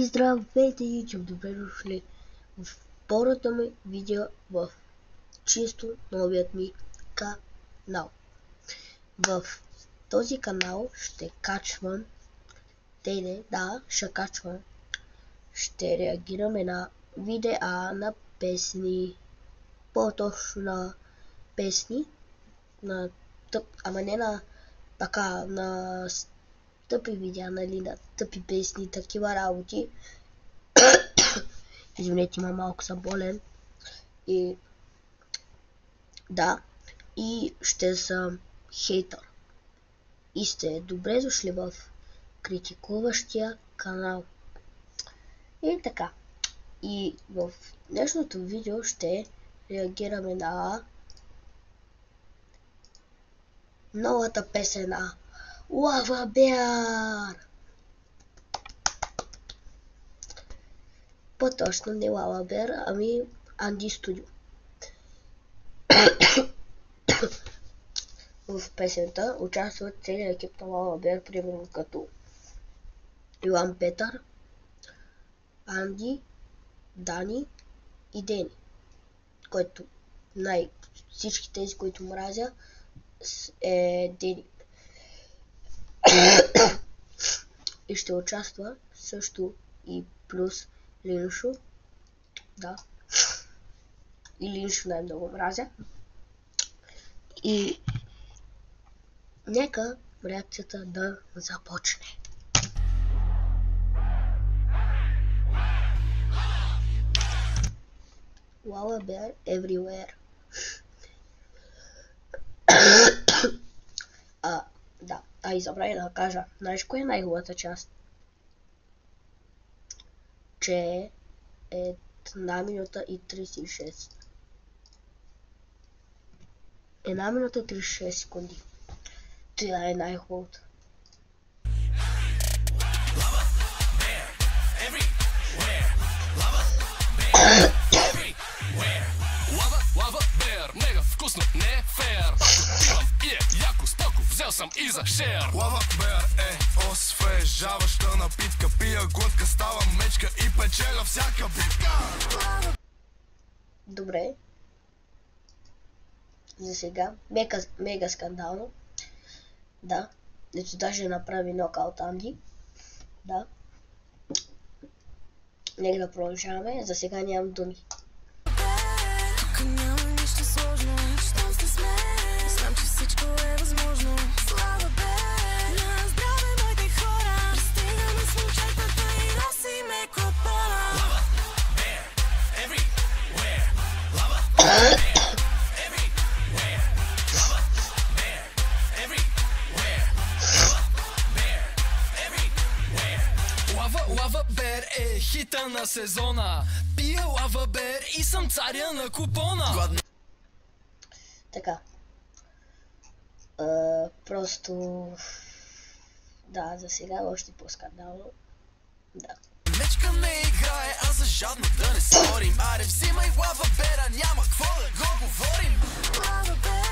Здравейте, YouTube! Добре дошли в второто ми видео в чисто новият ми канал. В този канал ще качвам ще реагираме на видеа на песни, по-точно на песни, ама не на така, на тъпи видеа, нали, на тъпи песни, такива работи. Извинете, малко съм болен. И да, и ще съм хейтър. И сте добре дошли в критикуващия канал. И така. И в днешното видео ще реагираме на новата песен на Лава Беар. По-точно не Лава Беар, ами Анди Студио. В песента участват целият екип на Лава Беар, примерно като Йоан Петър, Анди, Дани и Дени, който всички тези, които мразя, е Дени. И ще участва също и плюс Линшо. Да. И Линшо най-много мразя. И нека реакцията да започне. Lava Bear everywhere. Да, и забравя да кажа. Знаеш кое е най-хубавата част? Че е 1 минута и 36. 1 минута и 36 секунди. Това е най-хубавото. Лава Беар, мега вкусно, не е феер. Пивам и е яко, споко, взел съм и за шер. Лава Беар е освежаваща напитка. Пия глътка, става мечка и печеля всяка битка. Добре. За сега, мега скандално. Да. Ето даже направи нокаут Анди. Да. Нека да продължаваме. За сега нямам думи. Тук няма нищо сложно, щом сте с мен, знам, че всичко е възможно. Слава бе, на здраве, моите хора, пристигаме с момчетата и носиме купона. Lava Bear, everywhere. Lava Bear, everywhere. Lava Bear, everywhere. Lava Bear, everywhere. Lava Bear е хита на сезона. Пия Лава Беар и съм царя на купона. Така. Просто... Да, за сега още по-скандално. Да. Мечка не играе, а за жадно да не спорим. Аре, взимай Лава Беара, няма какво да го говорим. Лава бе,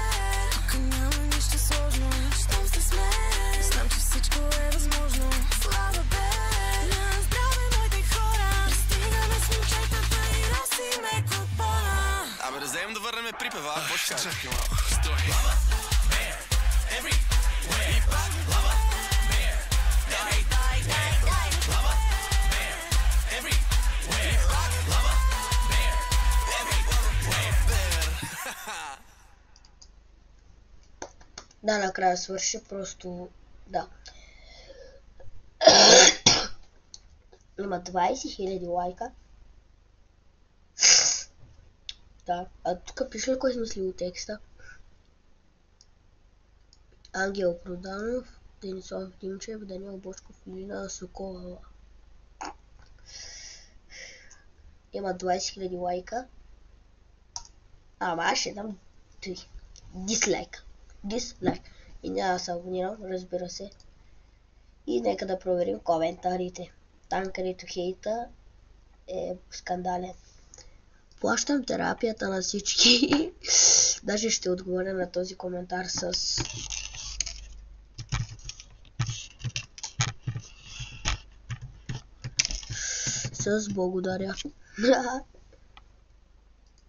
тук няма нищо сложно, щом сте с мен, знам, че всичко е възможно. Слава бе, на здраве, моите хора, пристигаме с момчетата и носиме купона. Абе, да вземем да върнем припева, какво ще кажа? Чакай малко, стой. Lava Bear, everywhere. И пак Lava Bear, дай. Lava Bear, everywhere. И пак Lava Bear, everywhere. Да, накрая свърши, просто... Да. Има 20 000 лайка. Да, а тук пише ли кой смислил текста? Ангел Проданов, Денислав Димчев, Даниел Бочков, Лина Соколова. Има 20 000 лайка. Ама аз ще дам дизлайк. И няма да се абонирам, разбира се. И нека да проверим коментарите. Там, където хейта е скандален. Плащам терапията на всички. Даже ще отговоря на този коментар с... С благодаря.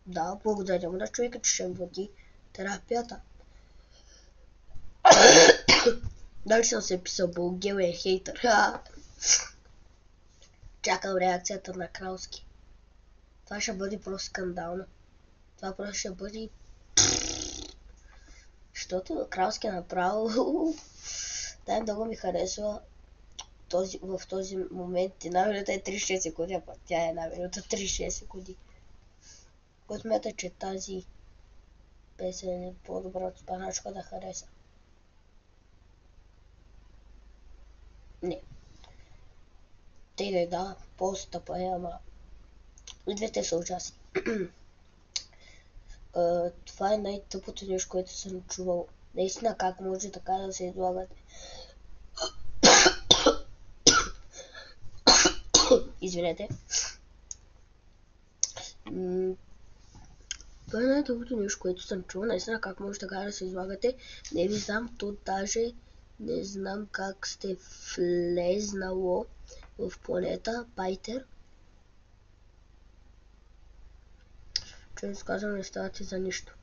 Да, благодаря му на човека, че ще ми плати терапията. Дали съм се писал Булгелен хейтър? Чакам реакцията на Кралски. Това ще бъде просто скандално. Това просто ще бъде... Защото Кралски направо... Дай много ми харесва в този момент. Една минута е 36 секунди, а тя е една минута 36 секунди. Който смята, че тази песен е по-добра от Спаначка да хареса. Не. Те да, по-стъпа е, ама и двете са ужасни. Това е най-тъпото нещо, което съм чувал. Наистина, как може така да се излагате? Извинете. Това е най-тъпото нещо, което съм чувал. Наистина, как може така да се излагате? Не ви знам, то даже не знам как сте влезнало в планета Пайтер. Че казвам, не ставате за нищо.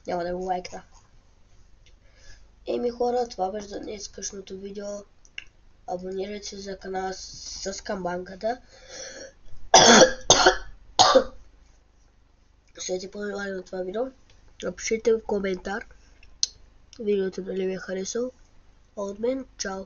Няма да го лайкна. Еми хора, това беше за днескашното видео. Абонирайте се за канала с камбанката. Следите по-желание на това видео. Напишете в коментар видеото дали ви е харесало. А от мен, чао!